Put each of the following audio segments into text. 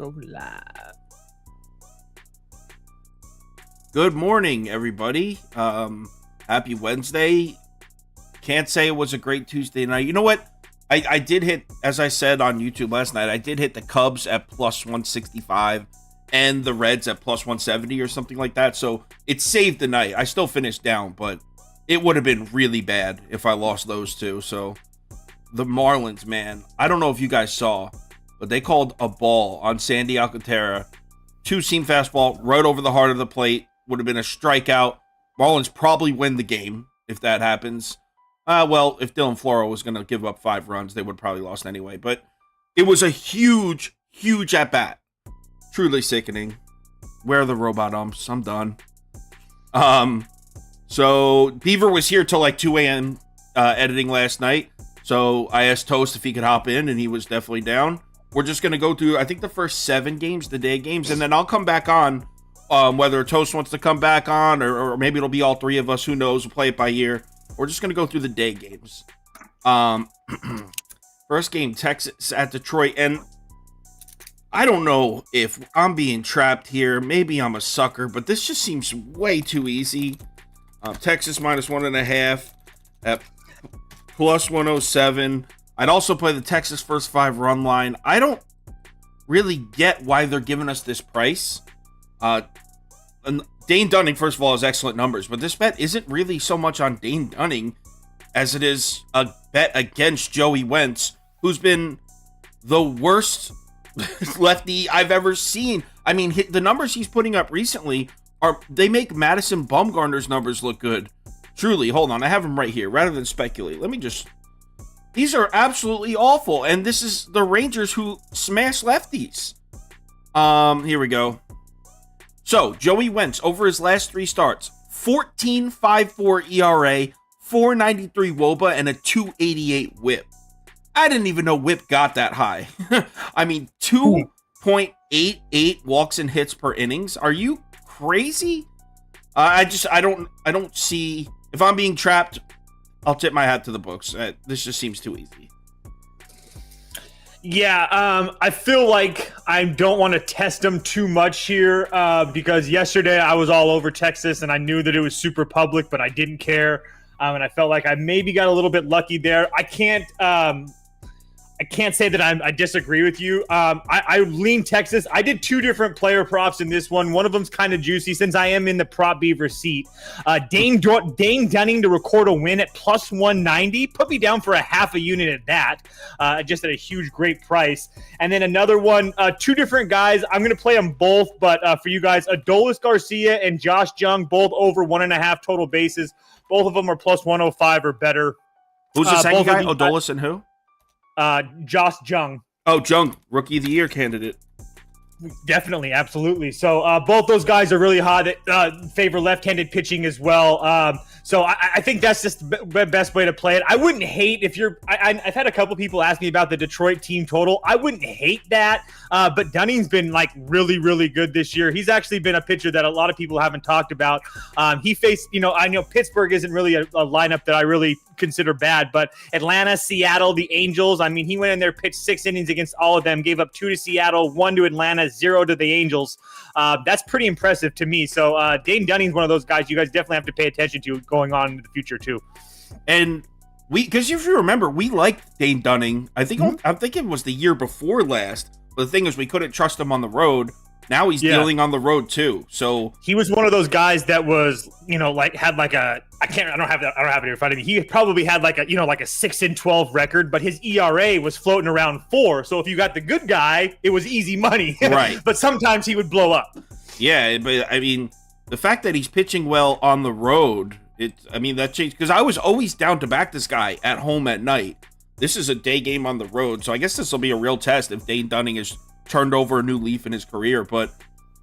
go live. Good morning, everybody. Happy Wednesday. Can't say it was a great Tuesday night. You know what? I did hit, as I said on YouTube last night, I did hit the Cubs at plus 165 and the Reds at plus 170 or something like that. So it saved the night. I still finished down, but it would have been really bad if I lost those two. So the Marlins, man, I don't know if you guys saw, but they called a ball on Sandy Alcantara. Two-seam fastball right over the heart of the plate. Would have been a strikeout. Marlins probably win the game if that happens. Well, if Dylan Floro was going to give up 5 runs, they would probably lost anyway. But it was a huge, huge at-bat. Truly sickening. Where are the robot umps? I'm done. So Beaver was here till like 2 a.m. Editing last night. So I asked Toast if he could hop in, and he was definitely down. We're just going to go through, I think, the first 7 games, the day games, and then I'll come back on, whether Toast wants to come back on, or maybe it'll be all 3 of us. Who knows? We'll play it by ear. We're just going to go through the day games. First game, Texas at Detroit, and I don't know if I'm being trapped here. Maybe I'm a sucker, but this just seems way too easy. Texas minus 1.5 at plus 107. I'd also play the Texas first 5 run line. I don't really get why they're giving us this price. And Dane Dunning, first of all, has excellent numbers, but this bet isn't really so much on Dane Dunning as it is a bet against Joey Wentz, who's been the worst lefty I've ever seen. I mean, the numbers he's putting up recently they make Madison Bumgarner's numbers look good. Truly, hold on, I have them right here. Rather than speculate, these are absolutely awful, and this is the Rangers who smash lefties. Here we go. So, Joey Wentz, over his last 3 starts, 14.54 ERA, 4.93 WOBA, and a 2.88 WHIP. I didn't even know WHIP got that high. I mean, 2.88 walks and hits per innings. Are you crazy? I don't see. If I'm being trapped, I'll tip my hat to the books. This just seems too easy. Yeah, I feel like I don't want to test them too much here because yesterday I was all over Texas and I knew that it was super public, but I didn't care. And I felt like I maybe got a little bit lucky there. I can't say that I disagree with you. I lean Texas. I did 2 different player props in this one. One of them's kind of juicy since I am in the prop beaver seat. Dane Dunning to record a win at plus 190. Put me down for a half a unit at that. Just at a huge, great price. And then another one, 2 different guys. I'm going to play them both, but for you guys, Adolis Garcia and Josh Jung, both over 1.5 total bases. Both of them are plus 105 or better. Who's the second guy? Adolis and who? Josh Jung. Oh, Jung, Rookie of the Year candidate. Definitely, absolutely. So both those guys are really hot. Favor left-handed pitching as well. So I think that's just the best way to play it. I wouldn't hate if you're. I've had a couple people ask me about the Detroit team total. I wouldn't hate that. But Dunning's been like really, really good this year. He's actually been a pitcher that a lot of people haven't talked about. He faced, I know Pittsburgh isn't really a lineup that I really consider bad, but Atlanta, Seattle, the Angels. I mean, he went in there, pitched 6 innings against all of them, gave up 2 to Seattle, 1 to Atlanta, 0 to the Angels. That's pretty impressive to me. So Dane Dunning's one of those guys you guys definitely have to pay attention to going on in the future too. And because if you remember, we liked Dane Dunning. I think it was the year before last. But the thing is, we couldn't trust him on the road. Now he's dealing on the road too. So he was one of those guys that was, had like a. I don't have it in front of me. He probably had like a 6-12 record, but his ERA was floating around 4. So if you got the good guy, it was easy money. Right. But sometimes he would blow up. Yeah, but I mean, the fact that he's pitching well on the road, that changed because I was always down to back this guy at home at night. This is a day game on the road, so I guess this will be a real test if Dane Dunning has turned over a new leaf in his career. But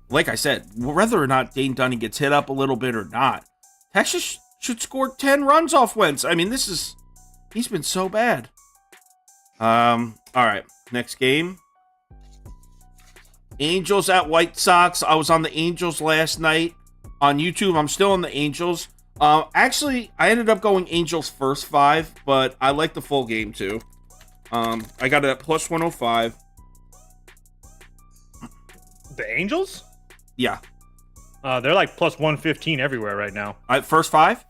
like I said, whether or not Dane Dunning gets hit up a little bit or not, Texas should score 10 runs off Wentz. I mean, he's been so bad. All right, next game. Angels at White Sox. I was on the Angels last night on YouTube. I'm still on the Angels. Actually, I ended up going Angels first 5, but I like the full game too. I got it at plus 105. The Angels? Yeah. They're like plus 115 everywhere right now. First 5?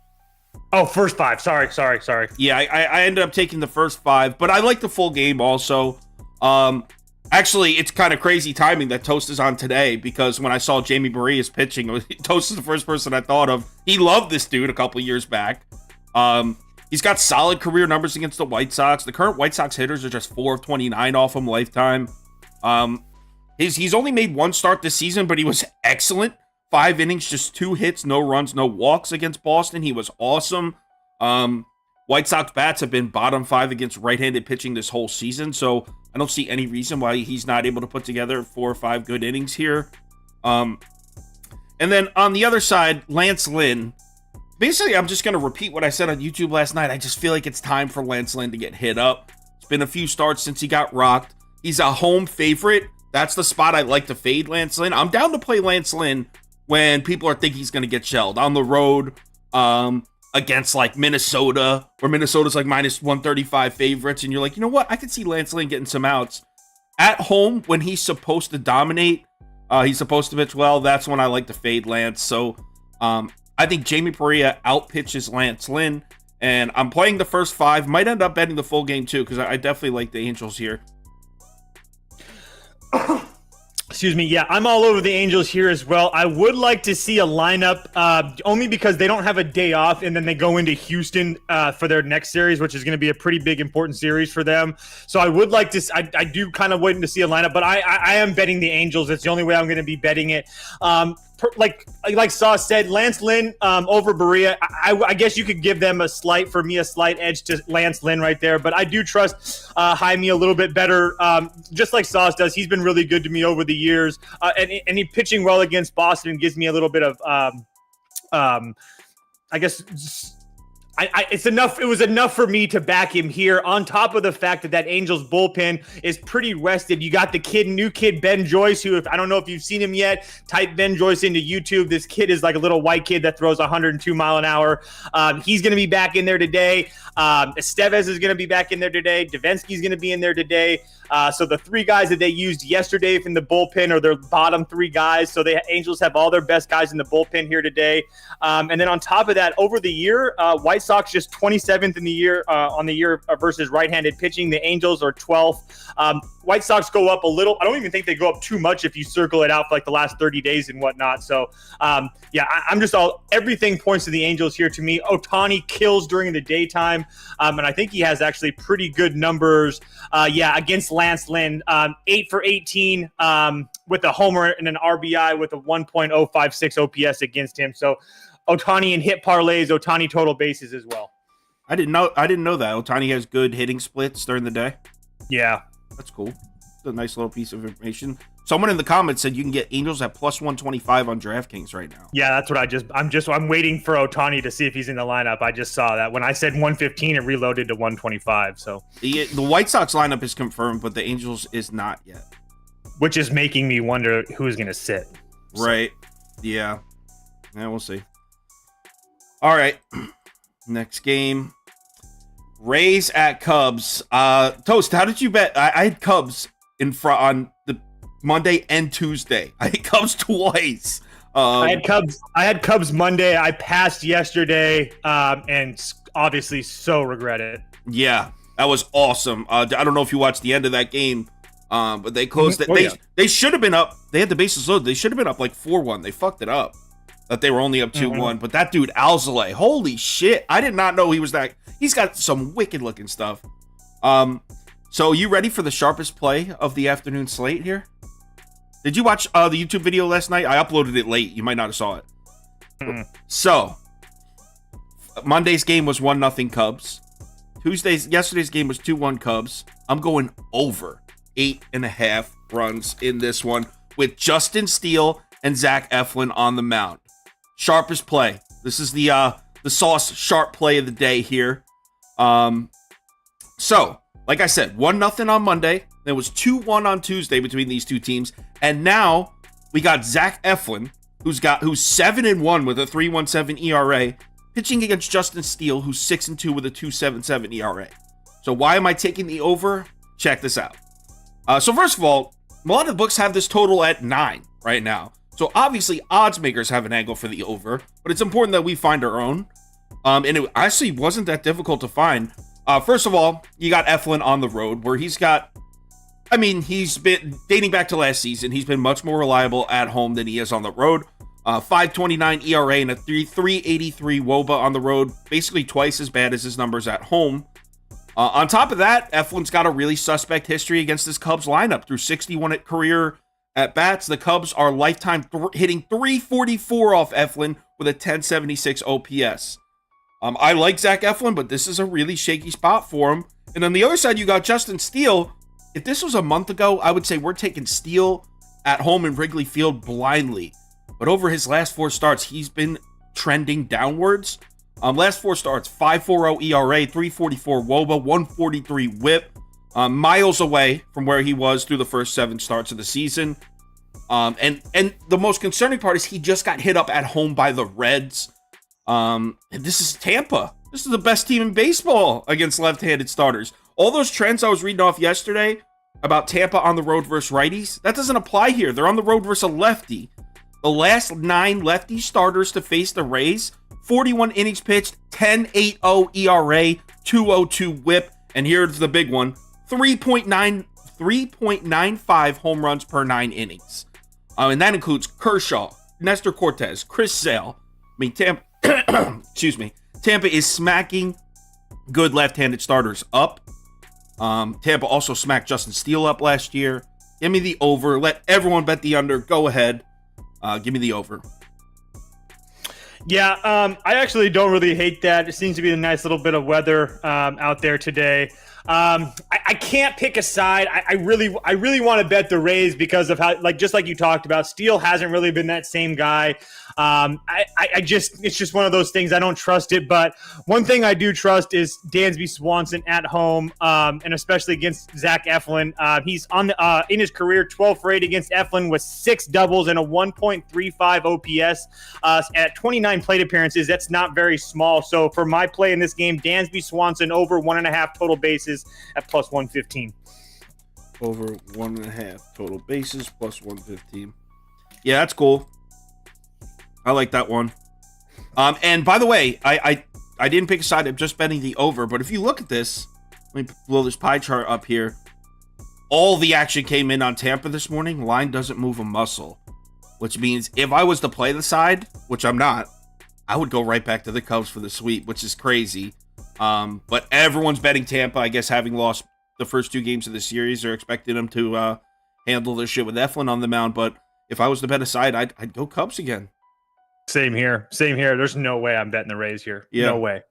Oh, first 5. Sorry. Yeah, I ended up taking the first 5, but I like the full game also. Actually, it's kind of crazy timing that Toast is on today, because when I saw Jamie Maria's pitching, Toast is the first person I thought of. He loved this dude a couple years back. He's got solid career numbers against the White Sox. The current White Sox hitters are just 4 of 29 off him lifetime. He's only made 1 start this season, but he was excellent. 5 innings, just 2 hits, no runs, no walks against Boston. He was awesome. White Sox bats have been bottom 5 against right-handed pitching this whole season, so I don't see any reason why he's not able to put together 4 or 5 good innings here. And then on the other side, Lance Lynn. Basically, I'm just going to repeat what I said on YouTube last night. I just feel like it's time for Lance Lynn to get hit up. It's been a few starts since he got rocked. He's a home favorite. That's the spot I like to fade Lance Lynn. I'm down to play Lance Lynn when people are thinking he's going to get shelled. On the road, against like Minnesota, where Minnesota's like minus 135 favorites, and you're like, you know what? I could see Lance Lynn getting some outs. At home, when he's supposed to dominate, he's supposed to pitch well, that's when I like to fade Lance. So I think Jamie Perea outpitches Lance Lynn, and I'm playing the first 5. Might end up betting the full game too, because I definitely like the Angels here. Excuse me. Yeah, I'm all over the Angels here as well. I would like to see a lineup only because they don't have a day off, and then they go into Houston for their next series, which is going to be a pretty big, important series for them. So I would like to – I do kind of waiting to see a lineup, but I am betting the Angels. It's the only way I'm going to be betting it. Like Sauce said, Lance Lynn over Berea. I guess you could give them a slight edge to Lance Lynn right there. But I do trust Jaime a little bit better, just like Sauce does. He's been really good to me over the years, and he pitching well against Boston gives me a little bit of, I guess. It's enough. It was enough for me to back him here. On top of the fact that Angels bullpen is pretty rested. You got the new kid Ben Joyce, who, if I don't know if you've seen him yet, type Ben Joyce into YouTube. This kid is like a little white kid that throws 102 mile an hour. He's going to be back in there today. Estevez is going to be back in there today. Davinsky's going to be in there today. So the 3 guys that they used yesterday in the bullpen are their bottom 3 guys. So the Angels have all their best guys in the bullpen here today. And then on top of that, over the year, White Sox just 27th in the year on the year versus right-handed pitching. The Angels are 12th. White Sox go up a little. I don't even think they go up too much if you circle it out for like the last 30 days and whatnot. So I'm just everything points to the Angels here to me. Ohtani kills during the daytime. And I think he has actually pretty good numbers. Against Lance Lynn, 8 for 18 with a homer and an RBI with a 1.056 OPS against him. So Ohtani in hit parlays, Ohtani total bases as well. I didn't know that. Ohtani has good hitting splits during the day. Yeah. That's cool. It's a nice little piece of information. Someone in the comments said you can get Angels at plus 125 on DraftKings right now. Yeah, that's what I'm waiting for Ohtani to see if he's in the lineup. I just saw that. When I said 115, it reloaded to 125. So the White Sox lineup is confirmed, but the Angels is not yet. Which is making me wonder who's going to sit. Right. Yeah. Yeah, we'll see. All right. Next game. Rays at Cubs. Toast, how did you bet? I had Cubs in front on the Monday and Tuesday. I had Cubs twice. I had Cubs Monday. I passed yesterday, and obviously so regret it. Yeah, that was awesome. I don't know if you watched the end of that game, but they closed it. They should have been up. They had the bases loaded. They should have been up like 4-1. They fucked it up. That they were only up 2-1. But that dude, Alzolay, holy shit. I did not know he was that. He's got some wicked looking stuff. So you ready for the sharpest play of the afternoon slate here? Did you watch the YouTube video last night? I uploaded it late. You might not have saw it. So, Monday's game was 1-0 Cubs. Yesterday's game was 2-1 Cubs. I'm going over 8.5 runs in this one with Justin Steele and Zach Eflin on the mound. Sharpest play. This is the Sauce sharp play of the day here. So, like I said, 1-0 on Monday. There was 2-1 on Tuesday between these two teams. And now we got Zach Eflin, who's 7-1 with a 3.17 ERA, pitching against Justin Steele, who's 6-2 with a 2.77 ERA. So why am I taking the over? Check this out. So first of all, A lot of the books have this total at 9 right now. So obviously odds makers have an angle for the over, but it's important that we find our own. And it actually wasn't that difficult to find. First of all, you got Eflin on the road, where he's been dating back to last season. He's been much more reliable at home than he is on the road. 5.29 ERA and a 3.83 WOBA on the road, basically twice as bad as his numbers at home. On top of that, Eflin's got a really suspect history against this Cubs lineup. Through 61 career at bats, the Cubs are lifetime hitting 344 off Eflin with a 1076 OPS. I like Zach Eflin, but this is a really shaky spot for him. And on the other side, you got Justin Steele. If this was a month ago, I would say we're taking Steele at home in Wrigley Field blindly. But over his last 4 starts, he's been trending downwards. Last 4 starts, 5.40 ERA, 3.44 WOBA, 1.43 WHIP. Miles away from where he was through the first 7 starts of the season. And the most concerning part is he just got hit up at home by the Reds. And this is Tampa. This is the best team in baseball against left-handed starters. All those trends I was reading off yesterday about Tampa on the road versus righties, that doesn't apply here. They're on the road versus a lefty. The last 9 lefty starters to face the Rays, 41 innings pitched, 10.80 ERA, 2.02 WHIP, and here's the big one, 3.95 home runs per 9 innings. And that includes Kershaw, Nestor Cortez, Chris Sale. Tampa, Tampa is smacking good left-handed starters up. Tampa also smacked Justin Steele up last year. Give me the over. Let everyone bet the under. Go ahead. Give me the over. Yeah, I actually don't really hate that. It seems to be a nice little bit of weather out there today. I can't pick a side. I really want to bet the Rays because of how, just like you talked about, Steele hasn't really been that same guy. It's just one of those things. I don't trust it. But one thing I do trust is Dansby Swanson at home, and especially against Zach Eflin. He's on the in his career 12 for 8 against Eflin with 6 doubles and a 1.35 OPS at 29 plate appearances. That's not very small. So for my play in this game, Dansby Swanson over 1.5 total bases at plus 115. Over 1.5 total bases plus 115. Yeah, that's cool. I like that one. And by the way, I didn't pick a side. I'm just betting the over. But if you look at this, let me blow this pie chart up here. All the action came in on Tampa this morning. Line doesn't move a muscle, which means if I was to play the side, which I'm not, I would go right back to the Cubs for the sweep, which is crazy. But everyone's betting Tampa. I guess having lost the first 2 games of the series, they're expecting them to handle this shit with Eflin on the mound. But if I was to bet a side, I'd go Cubs again. Same here. There's no way I'm betting the Rays here. Yeah. No way.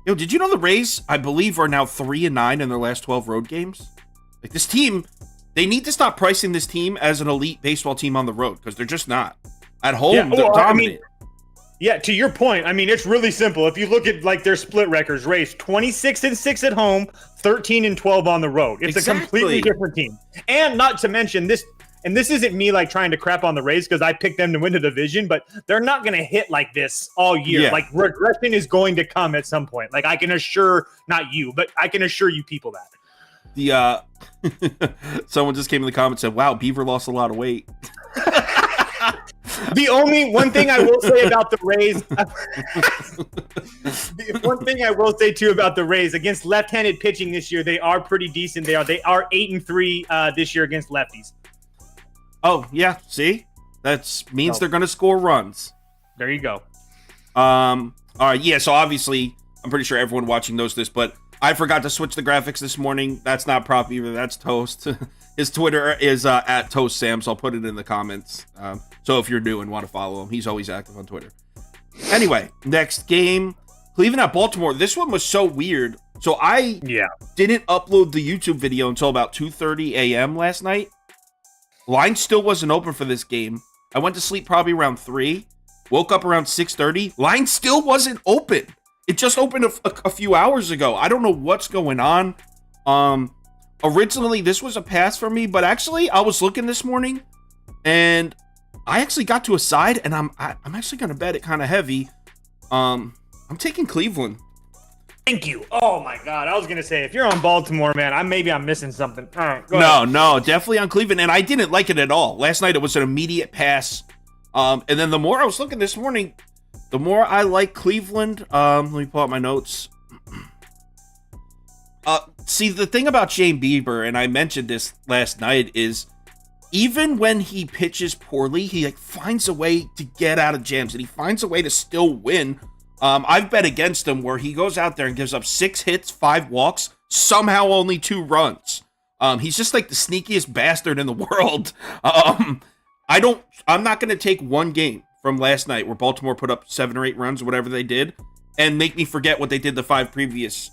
Yo, did you know the Rays, I believe, are now 3-9 in their last 12 road games? Like, this team, they need to stop pricing this team as an elite baseball team on the road, because they're just not. At home, they're dominant. To your point, it's really simple. If you look at their split records, Rays 26-6 at home, 13-12 on the road. It's a completely different team. And not to mention this. And this isn't me trying to crap on the Rays because I picked them to win the division, but they're not going to hit like this all year. Yeah. Regression is going to come at some point. I can assure, not you, but I can assure you people that. Someone just came in the comments and said, wow, Beaver lost a lot of weight. The only one thing I will say about the Rays, one thing I will say too about the Rays against left-handed pitching this year, they are pretty decent. They are 8-3 this year against lefties. Oh, yeah, see? That means they're going to score runs. There you go. All right, yeah, so obviously, I'm pretty sure everyone watching knows this, but I forgot to switch the graphics this morning. That's not Prop either, that's Toast. His Twitter is at Toast Sam, so I'll put it in the comments. So if you're new and want to follow him, he's always active on Twitter. Anyway, next game, Cleveland at Baltimore. This one was so weird. So I didn't upload the YouTube video until about 2:30 a.m. last night. Line still wasn't open for this game. I went to sleep probably around 3. Woke up around 6:30. Line still wasn't open. It just opened a few hours ago. I don't know what's going on. Originally, this was a pass for me, but actually, I was looking this morning, and I actually got to a side, and I'm actually going to bet it kind of heavy. I'm taking Cleveland. Thank you. Oh my God, I was gonna say if you're on Baltimore, man, I'm missing something. All right, go No, ahead. no, definitely on Cleveland, and I didn't like it at all. Last night it was an immediate pass, and then the more I was looking this morning, the more I like Cleveland. Let me pull out my notes. See, the thing about Shane Bieber, and I mentioned this last night, is even when he pitches poorly, he like finds a way to get out of jams, and he finds a way to still win. I've bet against him where he goes out there and gives up 6 hits, 5 walks, somehow only 2 runs. He's just like the sneakiest bastard in the world. I'm not going to take one game from last night where Baltimore put up 7 or 8 runs or whatever they did and make me forget what they did the 5 previous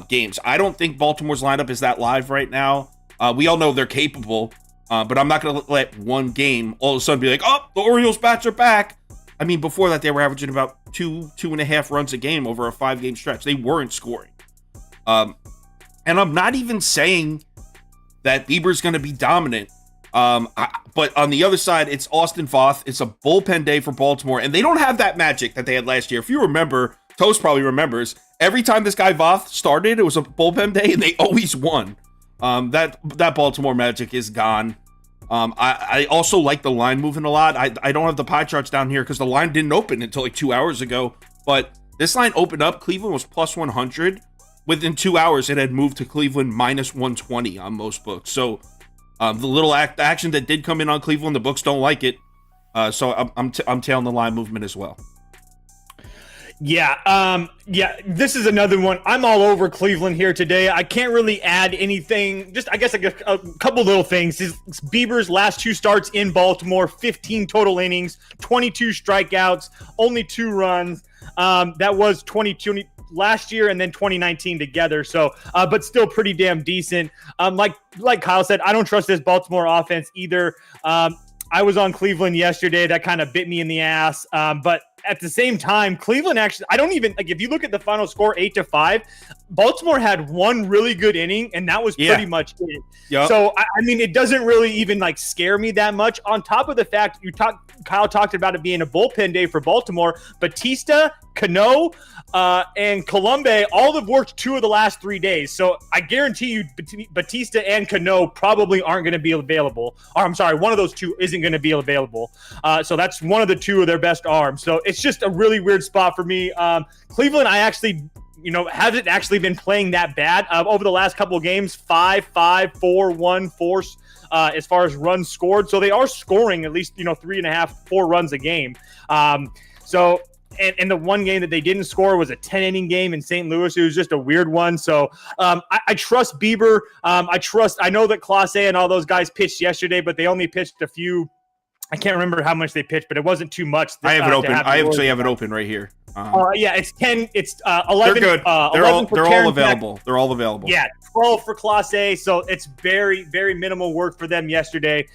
games. I don't think Baltimore's lineup is that live right now. We all know they're capable, but I'm not going to let one game all of a sudden be like, oh, the Orioles bats are back. I mean, before that, they were averaging about 2.5 runs a game over a 5-game stretch. They weren't scoring. And I'm not even saying that Bieber's going to be dominant. But on the other side, it's Austin Voth. It's a bullpen day for Baltimore, and they don't have that magic that they had last year. If you remember, Toast probably remembers, every time this guy Voth started, it was a bullpen day, and they always won. That Baltimore magic is gone. I also like the line moving a lot. I don't have the pie charts down here because the line didn't open until like 2 hours ago. But this line opened up. Cleveland was plus 100. Within 2 hours, it had moved to Cleveland minus 120 on most books. So the little action that did come in on Cleveland, the books don't like it. So I'm tailing the line movement as well. Yeah, this is another one. I'm all over Cleveland here today. I can't really add anything. Just, I guess, a couple little things. Bieber's last 2 starts in Baltimore, 15 total innings, 22 strikeouts, only 2 runs. That was 22 last year and then 2019 together. So, but still pretty damn decent. Like Kyle said, I don't trust this Baltimore offense either. I was on Cleveland yesterday. That kind of bit me in the ass. But at the same time, Cleveland actually, I don't even, like, if you look at the final score, 8-5, Baltimore had 1 really good inning, and that was pretty much it. Yep. So, I mean, it doesn't really even, like, scare me that much. On top of the fact, Kyle talked about it being a bullpen day for Baltimore. Batista, Cano, and Colombe all have worked 2 of the last 3 days. So I guarantee you Batista and Cano probably aren't going to be available. Or I'm sorry, one of those 2 isn't going to be available. So that's one of the 2 of their best arms. So it's just a really weird spot for me. Cleveland, I actually, hasn't actually been playing that bad. Over the last couple of games, 5-5, 4-1, 4 as far as runs scored. So they are scoring at least, 3.5, 4 runs a game. So and the one game that they didn't score was a 10-inning game in St. Louis. It was just a weird one. So I trust Bieber. I know that Clase and all those guys pitched yesterday, but they only pitched a few. I can't remember how much they pitched, but it wasn't too much. I have it open. I actually have it open right here. Yeah, it's 10. It's 11. They're good. They're all available. They're all available. Yeah, 12 for Class A. So it's very, very minimal work for them yesterday.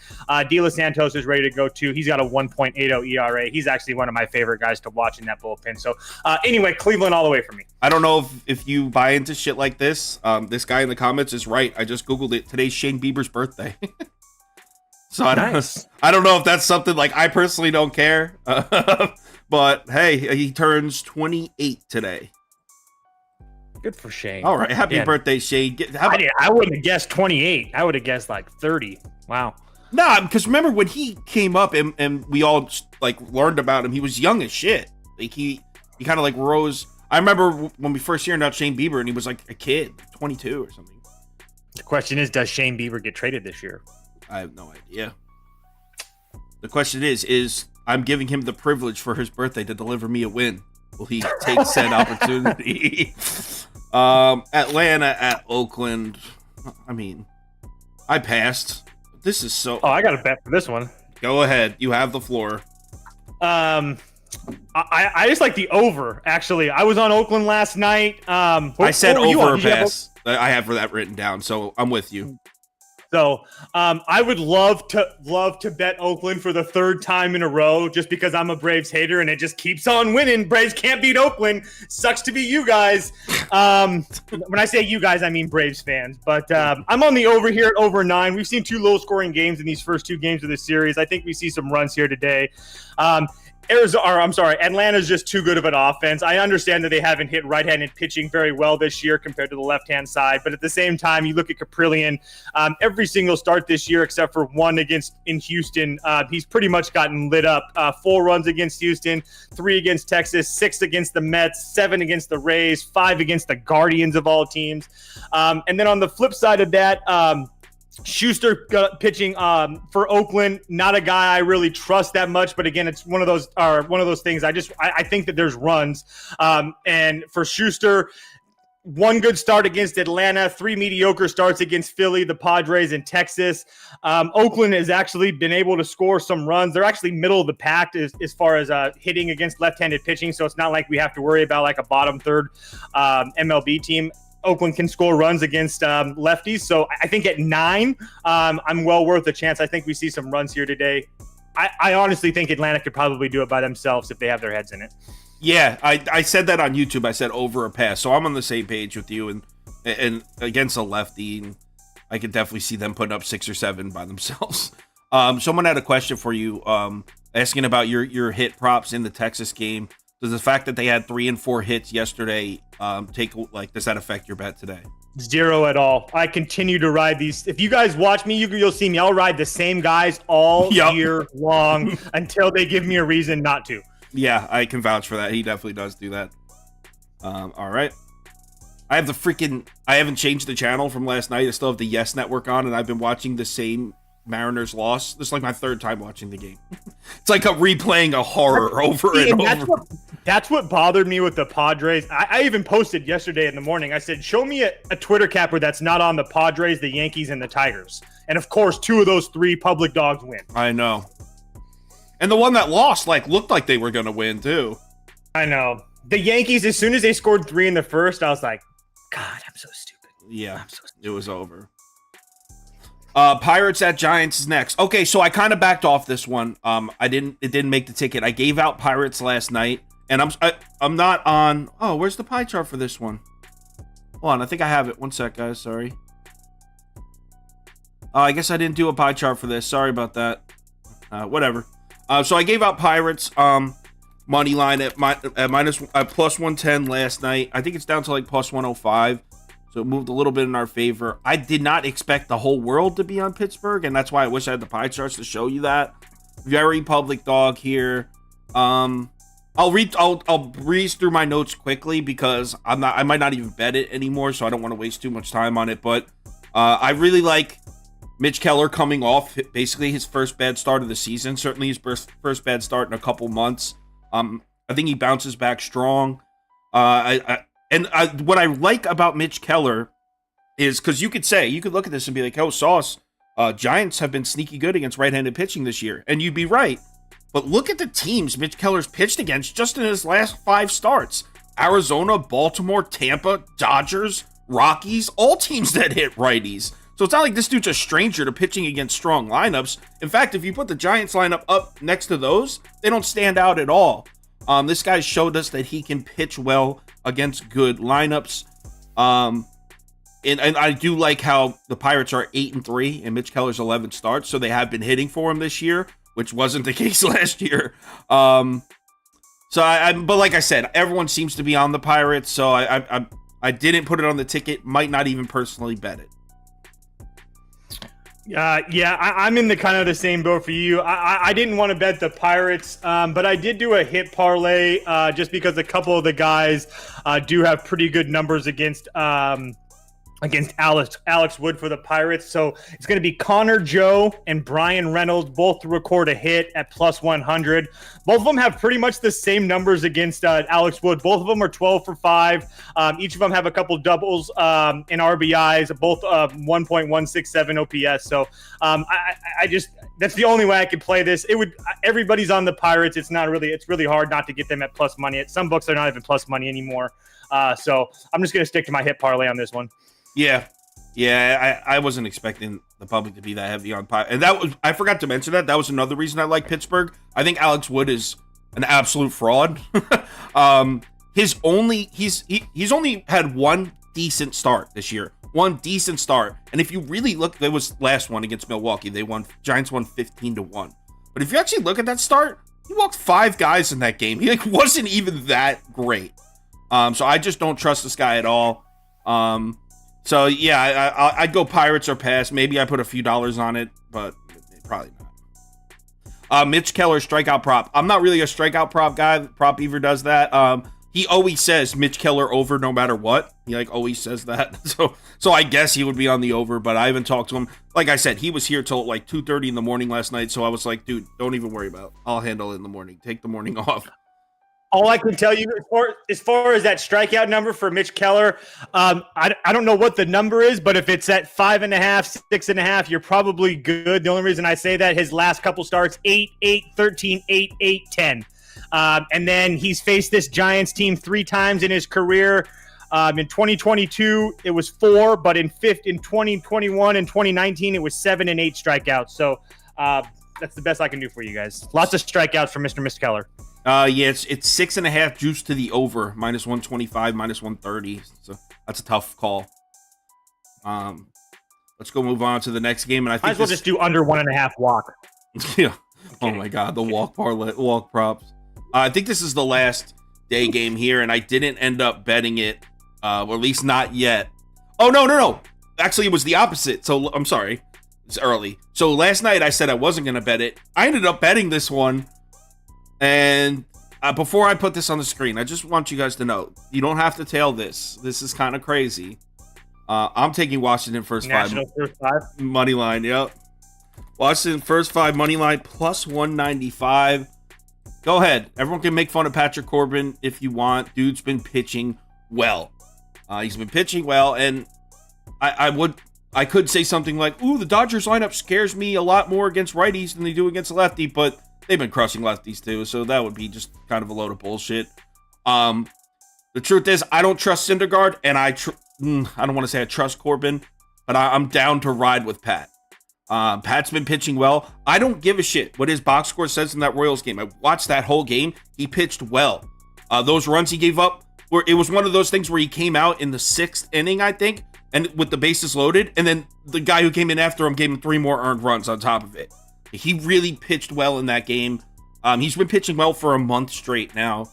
De Los Santos is ready to go too. He's got a 1.80 ERA. He's actually one of my favorite guys to watch in that bullpen. So anyway, Cleveland all the way for me. I don't know if you buy into shit like this. This guy in the comments is right. I just Googled it. Today's Shane Bieber's birthday. So I don't know if that's something, like, I personally don't care. But hey, he turns 28 today. Good for Shane. All right, happy birthday, Shane. I wouldn't have guessed 28. I would have guessed like 30. Wow. Nah, because remember when he came up and we all like learned about him, he was young as shit. Like he kind of like rose. I remember when we first hearing about Shane Bieber and he was like a kid, 22 or something. The question is, does Shane Bieber get traded this year? I have no idea. The question is I'm giving him the privilege for his birthday to deliver me a win. Will he take said opportunity? Atlanta at Oakland. I mean, I passed. This is so... Oh, I got a bet for this one. Go ahead. You have the floor. I just like the over, actually. I was on Oakland last night. I said over or pass. I have that written down, so I'm with you. So I would love to bet Oakland for the 3rd time in a row, just because I'm a Braves hater and it just keeps on winning. Braves can't beat Oakland. Sucks to be you guys. When I say you guys, I mean Braves fans. But I'm on the over here at over 9. We've seen 2 low-scoring games in these first 2 games of the series. I think we see some runs here today. Atlanta's just too good of an offense. I understand that they haven't hit right-handed pitching very well this year compared to the left-hand side, but at the same time, you look at Caprillion, every single start this year except for one in Houston, he's pretty much gotten lit up. 4 runs against Houston, 3 against Texas, 6 against the Mets, 7 against the Rays, 5 against the Guardians of all teams. And then on the flip side of that, Schuster pitching for Oakland, not a guy I really trust that much, but again, it's one of those things. I think that there's runs, and for Schuster, 1 good start against Atlanta, 3 mediocre starts against Philly, the Padres, and Texas. Oakland has actually been able to score some runs. They're actually middle of the pack as far as hitting against left-handed pitching, so it's not like we have to worry about like a bottom third MLB team. Oakland can score runs against lefties. So I think at 9, I'm well worth a chance. I think we see some runs here today. I honestly think Atlanta could probably do it by themselves if they have their heads in it. Yeah, I said that on YouTube. I said over a pass. So I'm on the same page with you. And against a lefty, and I could definitely see them putting up 6 or 7 by themselves. Someone had a question for you asking about your hit props in the Texas game. Does the fact that they had 3 and 4 hits yesterday does that affect your bet today? 0 at all. I continue to ride these. If you guys watch me, you'll see me. I'll ride the same guys all year long until they give me a reason not to. Yeah, I can vouch for that. He definitely does do that. All right. I haven't changed the channel from last night. I still have the Yes Network on, and I've been watching the same Mariners loss. This is like my 3rd time watching the game. It's like replaying a horror over and over. That's what bothered me with the Padres. I even posted yesterday in the morning. I said, show me a Twitter capper that's not on the Padres, the Yankees, and the Tigers. And of course, 2 of those 3 public dogs win. I know. And the one that lost looked like they were going to win too. I know. The Yankees, as soon as they scored 3 in the first, I was like, God, I'm so stupid. Yeah, it was over. Pirates at Giants is next. Okay, so I kind of backed off this one. It didn't make the ticket. I gave out Pirates last night, and I'm not on. Oh, where's the pie chart for this one? Hold on, I think I have it. One sec, guys. Sorry. I guess I didn't do a pie chart for this. Sorry about that. Whatever. So I gave out Pirates money line at plus 110 last night. I think it's down to like plus 105. So it moved a little bit in our favor. I did not expect the whole world to be on Pittsburgh, and that's why I wish I had the pie charts to show you that. Very public dog here. I'll breeze through my notes quickly because I might not even bet it anymore, so I don't want to waste too much time on it. But I really like Mitch Keller coming off basically his first bad start of the season. Certainly his first bad start in a couple months. I think he bounces back strong. What I like about Mitch Keller is because you could look at this and be like, oh, Sauce, Giants have been sneaky good against right-handed pitching this year. And you'd be right. But look at the teams Mitch Keller's pitched against just in his last 5 starts. Arizona, Baltimore, Tampa, Dodgers, Rockies, all teams that hit righties. So it's not like this dude's a stranger to pitching against strong lineups. In fact, if you put the Giants lineup up next to those, they don't stand out at all. This guy showed us that he can pitch well against good lineups. And I do like how the Pirates are 8-3 and Mitch Keller's 11 starts, so they have been hitting for him this year, which wasn't the case last year. But like I said, everyone seems to be on the Pirates, so I didn't put it on the ticket. Might not even personally bet it. I'm in the kind of the same boat for you. I didn't want to bet the Pirates, but I did do a hit parlay just because a couple of the guys do have pretty good numbers against Alex Wood for the Pirates. So it's going to be Connor Joe and Brian Reynolds, both to record a hit at plus 100. Both of them have pretty much the same numbers against Alex Wood. Both of them are 12 for 5. Each of them have a couple doubles in RBIs, both 1.167 OPS. So I just that's the only way I could play this. Everybody's on the Pirates. It's really hard not to get them at plus money. Some books are not even plus money anymore. So I'm just going to stick to my hit parlay on this one. Yeah, I wasn't expecting the public to be that heavy on Pirates. And I forgot to mention that was another reason I like Pittsburgh. I think Alex Wood is an absolute fraud. He's only had one decent start this year. One decent start. And if you really look, there was last one against Milwaukee. Giants won 15-1. But if you actually look at that start, He walked 5 guys in that game. He like wasn't even that great. So I just don't trust this guy at all. So yeah, I'd go Pirates or pass. Maybe I put a few dollars on it, but probably not. Mitch Keller strikeout prop. I'm not really a strikeout prop guy. Prop Beaver does that. He always says Mitch Keller over no matter what. He like always says that. So I guess he would be on the over, but I haven't talked to him. Like I said, he was here till like 2:30 in the morning last night. So I was like, dude, don't even worry about it. I'll handle it in the morning. Take the morning off. All I can tell you as far as that strikeout number for Mitch Keller, I don't know what the number is, but if it's at 5.5, 6.5, you're probably good. The only reason I say that, his last couple starts, 8, 8, 13, 8, 8, 10. And then he's faced this Giants team 3 times in his career. In 2022, it was 4, but in 2021 and 2019, it was 7 and 8 strikeouts. So that's the best I can do for you guys. Lots of strikeouts from Mr. Keller. Yeah, it's 6.5 juice to the over, -125, -130. So that's a tough call. Let's go move on to the next game, and I think might as well just do under 1.5 walk. Yeah. Oh my God, the walk props. I think this is the last day game here, and I didn't end up betting it, or at least not yet. Oh no. Actually, it was the opposite. So I'm sorry, it's early. So last night I said I wasn't gonna bet it. I ended up betting this one. And before I put this on the screen, I just want you guys to know, you don't have to tail this. This is kind of crazy. I'm taking Washington first 5. Money line, yep. Washington first 5 money line plus 195. Go ahead. Everyone can make fun of Patrick Corbin if you want. Dude's been pitching well. He's been pitching well, and I could say something like, ooh, the Dodgers lineup scares me a lot more against righties than they do against a lefty, but they've been crushing lefties too, so that would be just kind of a load of bullshit. The truth is, I don't trust Syndergaard, and I don't want to say I trust Corbin, but I'm down to ride with Pat. Pat's been pitching well. I don't give a shit what his box score says in that Royals game. I watched that whole game. He pitched well. Those runs he gave up, it was one of those things where he came out in the 6th inning, I think, and with the bases loaded, and then the guy who came in after him gave him 3 more earned runs on top of it. He really pitched well in that game. He's been pitching well for a month straight now.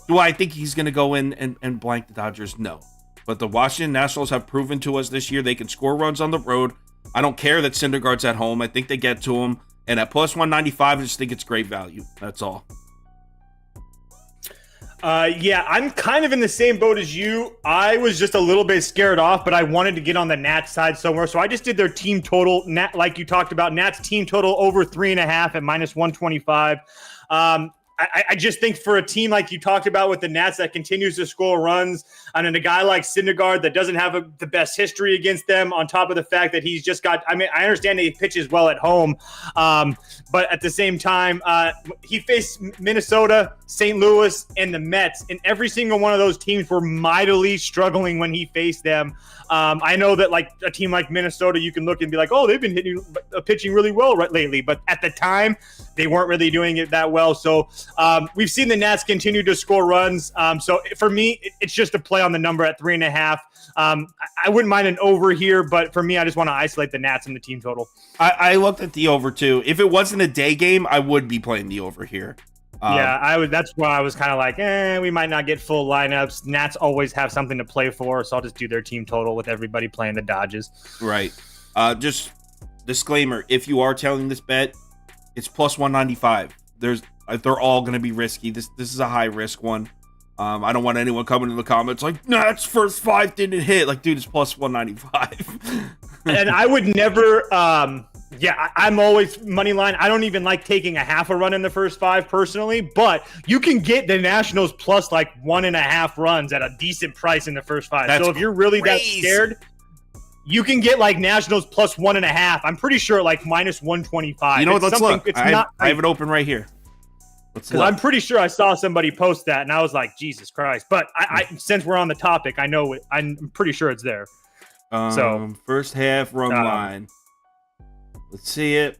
Do I think he's going to go in and blank the Dodgers? No. But the Washington Nationals have proven to us this year they can score runs on the road. I don't care that Syndergaard's at home. I think they get to him. And at plus 195, I just think it's great value. That's all. Yeah, I'm kind of in the same boat as you. I was just a little bit scared off, but I wanted to get on the Nats side somewhere. So I just did their team total, like you talked about, Nats team total over 3.5 at -125. I just think for a team like you talked about with the Nats that continues to score runs, and then a guy like Syndergaard that doesn't have the best history against them, on top of the fact that he's just got – I mean, I understand that he pitches well at home, but at the same time, he faced Minnesota, St. Louis, and the Mets, and every single one of those teams were mightily struggling when he faced them. I know that like a team like Minnesota, you can look and be like, oh, they've been pitching really well lately, but at the time, they weren't really doing it that well. So we've seen the Nats continue to score runs. So for me, it's just a play on the number at 3.5. I wouldn't mind an over here, but for me, I just want to isolate the Nats in the team total. I looked at the over too. If it wasn't a day game, I would be playing the over here. Yeah, I would. That's why I was kind of like, we might not get full lineups. Nats always have something to play for, so I'll just do their team total with everybody playing the Dodgers. Right. Just disclaimer: if you are telling this bet, it's plus 195. They're all going to be risky. This is a high risk one. I don't want anyone coming in the comments like, Nats first 5 didn't hit. Like, dude, it's plus 195. And I would never. I'm always money line. I don't even like taking a half a run in the first 5 personally, but you can get the Nationals plus like 1.5 runs at a decent price in the first 5. That's so if you're really crazy. that scared, you can get like Nationals plus 1.5. I'm pretty sure like minus 125. You know what? Let's look. I have it open right here. Because I'm pretty sure I saw somebody post that, and I was like, Jesus Christ. But I since we're on the topic, I know it. I'm pretty sure it's there. So first half run line. Let's see it.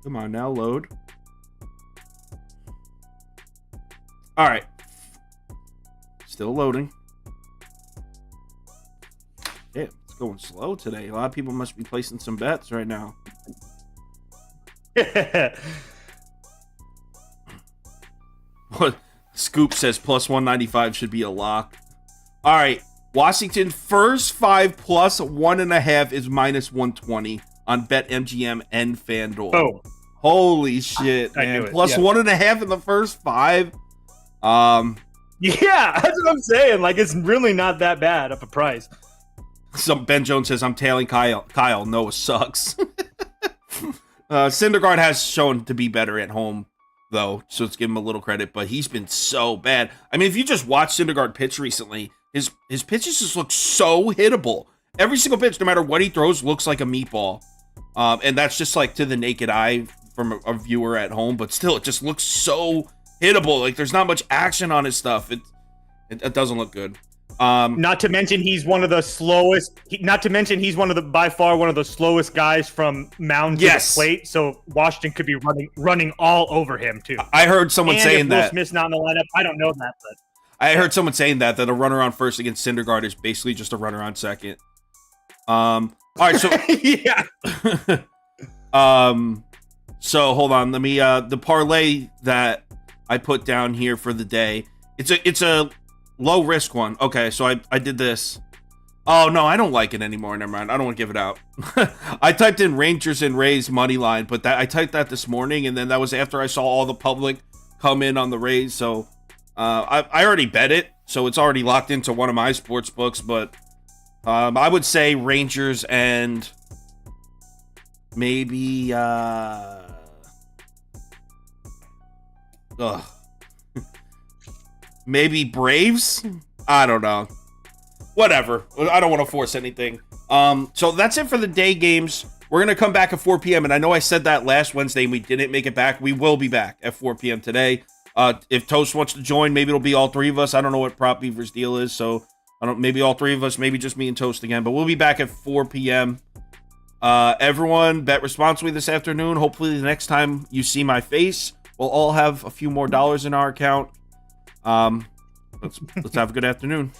Come on now, load. All right. Still loading. Yeah, it's going slow today. A lot of people must be placing some bets right now. Scoop says plus 195 should be a lock. All right. Washington first 5 plus 1.5 is minus 120 on BetMGM and FanDuel. Oh, holy shit, man! knew it, Plus 1.5 in the first 5. Yeah, that's what I'm saying. Like, it's really not that bad of a price. Some Ben Jones says I'm tailing Kyle. Noah sucks. Syndergaard has shown to be better at home, though, so let's give him a little credit. But he's been so bad. I mean, if you just watch Syndergaard pitch recently, his pitches just look so hittable. Every single pitch, no matter what he throws, looks like a meatball. And that's just like to the naked eye from a viewer at home, but still, it just looks so hittable. Like there's not much action on his stuff. It doesn't look good. Not to mention he's one of the slowest. He's by far one of the slowest guys from mound to the plate. So Washington could be running all over him too. I heard someone saying that. Will Smith's not in the lineup. I don't know that, but I heard someone saying that a runner on first against Syndergaard is basically just a runner on second. All right, so yeah. So hold on, let me the parlay that I put down here for the day. It's a low risk one. Okay, so I did this. Oh no, I don't like it anymore. Never mind. I don't want to give it out. I typed in Rangers and Rays money line, but I typed that this morning, and then that was after I saw all the public come in on the Rays. So I already bet it, so it's already locked into one of my sports books. But I would say Rangers and maybe maybe Braves. I don't know. Whatever. I don't want to force anything. So that's it for the day games. We're going to come back at 4 p.m. And I know I said that last Wednesday and we didn't make it back. We will be back at 4 p.m. today. If Toast wants to join, maybe it'll be all three of us. I don't know what Prop Beaver's deal is. So maybe all three of us, maybe just me and Toast again. But we'll be back at 4 p.m. Everyone bet responsibly this afternoon. Hopefully the next time you see my face, we'll all have a few more dollars in our account. Let's have a good afternoon.